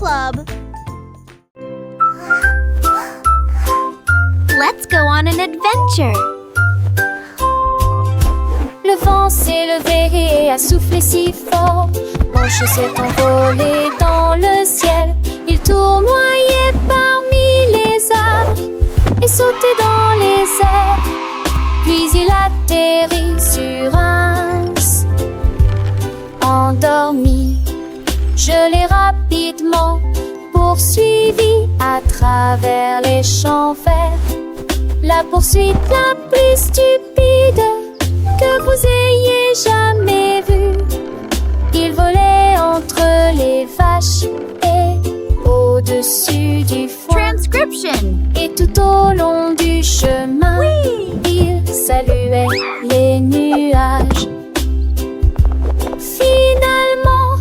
Club. Let's go on an adventure. Le vent s'est levé et a soufflé si fort. Mon chat s'est envolé dans le ciel. Il tournoyait parmi les arbres et sautait dans les airs. Puis il atterrit sur un s, endormi. Je l'ai rapidement poursuivi à travers les champs verts. La poursuite la plus stupide que vous ayez jamais vue. Il volait entre les vaches et au-dessus du foin. Transcription. Et tout au long du chemin, il saluait les nuages. Finalement,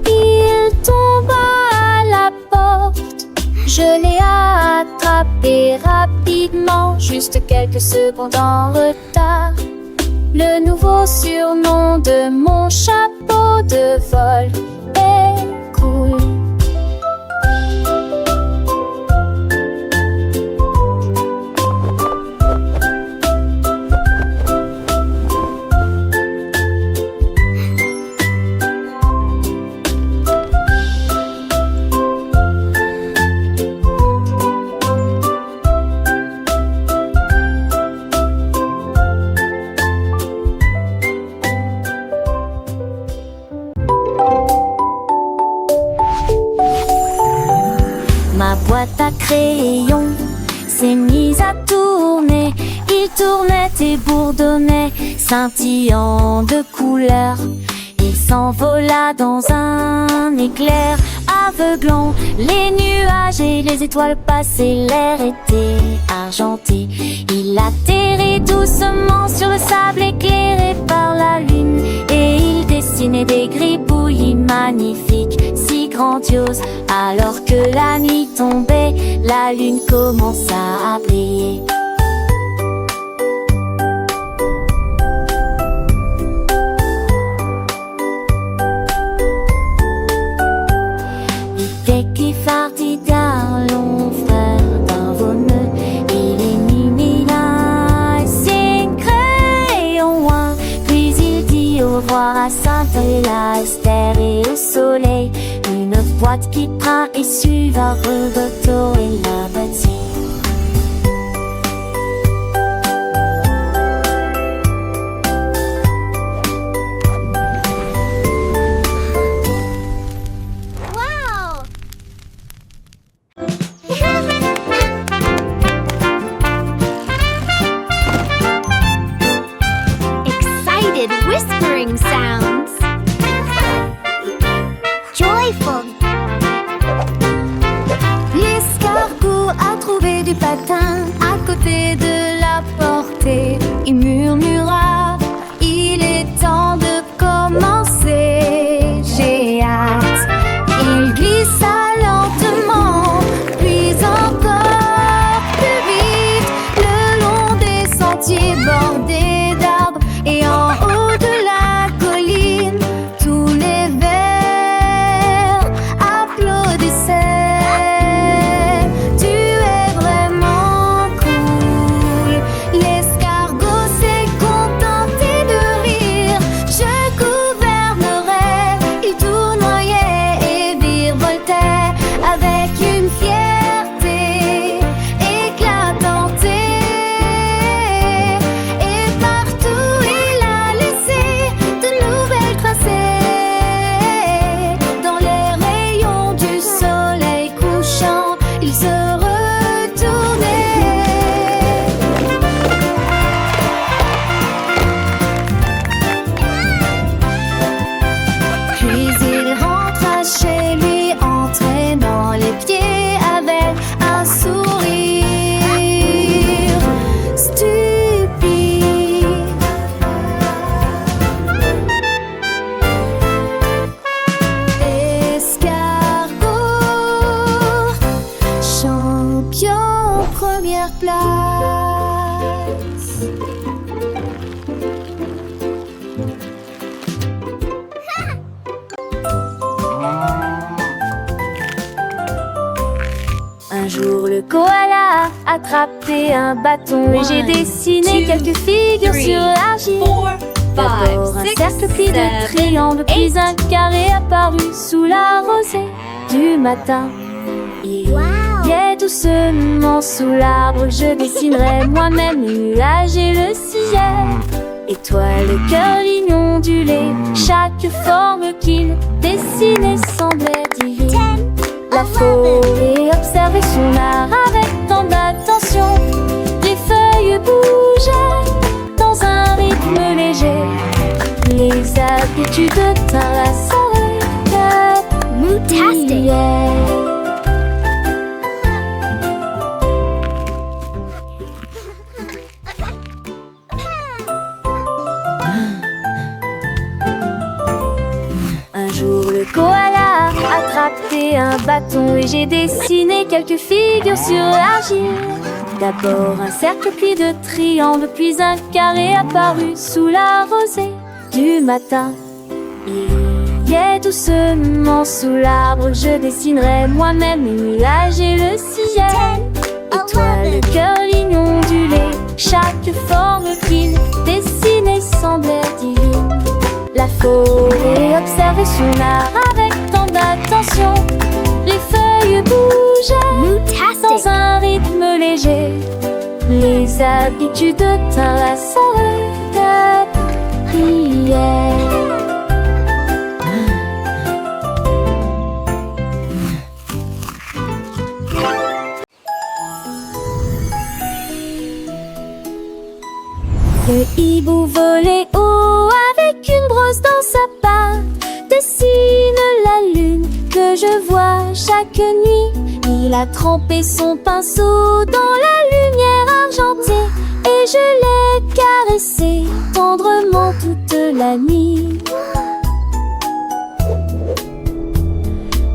il tomba à la porte. Je l'ai attrapé rapidement, juste quelques secondes en retard. Le nouveau surnom de mon chapeau de vol est cool. Ma boîte à crayons s'est mise à tourner. Il tournait et bourdonnait, scintillant de couleurs. Il s'envola dans un éclair aveuglant. Les nuages et les étoiles passaient, l'air était argenté. Il atterrit doucement sur le sable éclairé par la lune. Et il dessinait des gribouillis magnifiques, si grandioses. Alors que la nuit tombait, la lune commença à briller. Dès qu'il partit d'un long frère d'un veneux, il élimina ses crayons loin. Puis il dit au revoir à Saint-Esther et au soleil. Une boîte qui prend et suivra Roberto et la bâtie. Wow! Excited whispering sounds. Joyful. L'escargot a trouvé du patin à côté de la portée. Il murmura, il est temps de commencer. J'ai hâte. Il glissa lentement, puis encore plus vite, le long des sentiers bordés d'arbres. Et en haut de la colline, tous les vers applaudissaient. Tu es vraiment cool. jour le koala a attrapé un bâton et j'ai dessiné quelques figures sur l'argile. D'abord un cercle puis de triangles, puis un carré apparu sous la rosée du matin. Il est doucement sous l'arbre, je dessinerai moi-même le nuage et le ciel. Étoile, cœur, ligne ondulée, chaque forme qu'il dessinait semblait divine. La forêt observait son art avec tant d'attention. Les feuilles bougeaient dans un rythme léger. Les habitudes tinrent la saveur Mootastic. Un jour le koala a attrapé un bâton et j'ai dessiné quelques figures sur l'argile. D'abord un cercle puis de triangles, puis un carré apparu sous la rosée du matin. Il est doucement sous l'arbre, je dessinerai moi-même les nuages et le ciel. Étoile, cœur, ligne ondulée, chaque forme qu'il dessinait semblait divine. La forêt observait son art avec tant d'attention. Les feuilles bougeaient dans un rythme léger. Les habitudes tinrent la saveur d'hier. Le hibou volait haut avec une brosse dans sa patte, dessine la lune que je vois chaque nuit. Il a trempé son pinceau dans la lumière argentée et je l'ai caressé tendrement toute la nuit.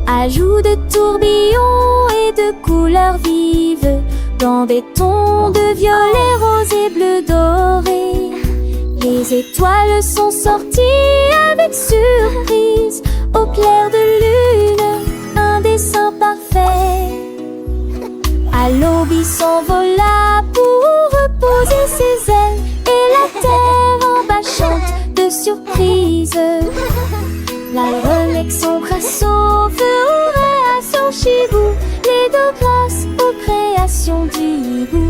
Ajout de tourbillons et de couleurs vives dans des tons de violet, rose et bleu doré. Les étoiles sont sorties avec surprise au clair de lune, un dessin parfait. À l'aube il s'envola pour reposer ses ailes et la terre en bas chante de surprise. La relègue son crasseau, ferait à son chibou, les deux grâce aux créations du hibou.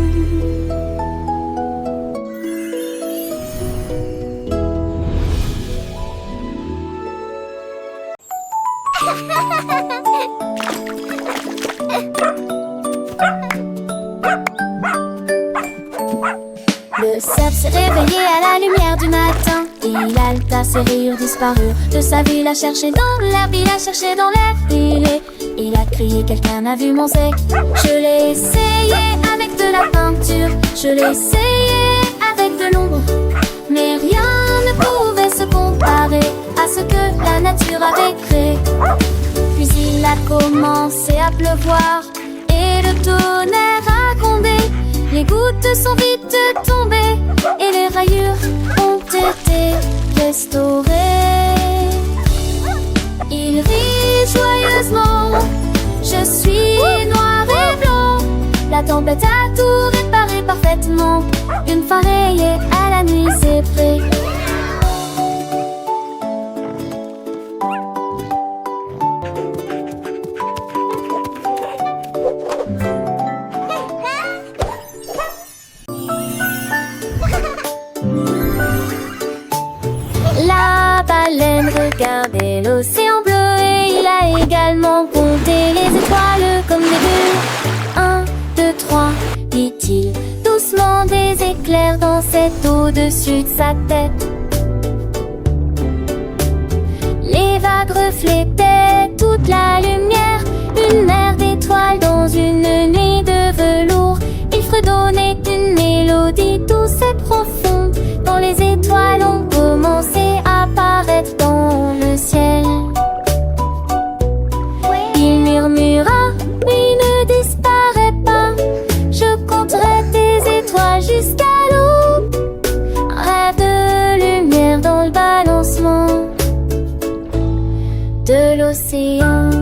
Le cerf s'est réveillé à la lumière du matin. Il halta, ses rires disparurent. De sa vie, il a cherché dans l'herbe, il a cherché dans l'air. Il a crié, quelqu'un a vu mon zé. Je l'ai essayé avec de la peinture, je l'ai essayé avec de l'ombre, mais rien ne pouvait se comparer à ce que la nature avait créé. Puis il a commencé à pleuvoir et le tonnerre a grondé. Les gouttes sont vite tombées et les rayures ont été restaurées. Il rit joyeusement, je suis noir et blanc. La tempête a tout réparé parfaitement. Une fois rayée à la nuit, c'est prêt. La baleine regardait l'océan bleu et il a également compté les étoiles comme des bulles. 1, 2, 3, dit-il, doucement des éclairs dansaient au-dessus de sa tête. Les vagues reflétaient toute la lumière, une mer d'étoiles dans une nuit de velours. Il fredonnait une mélodie douce et profonde, quand les étoiles ont commencé à apparaître dans le ciel. Il murmura, mais ne disparais pas, je compterai tes étoiles jusqu'à l'aube. Rêve de lumière dans le balancement de l'océan.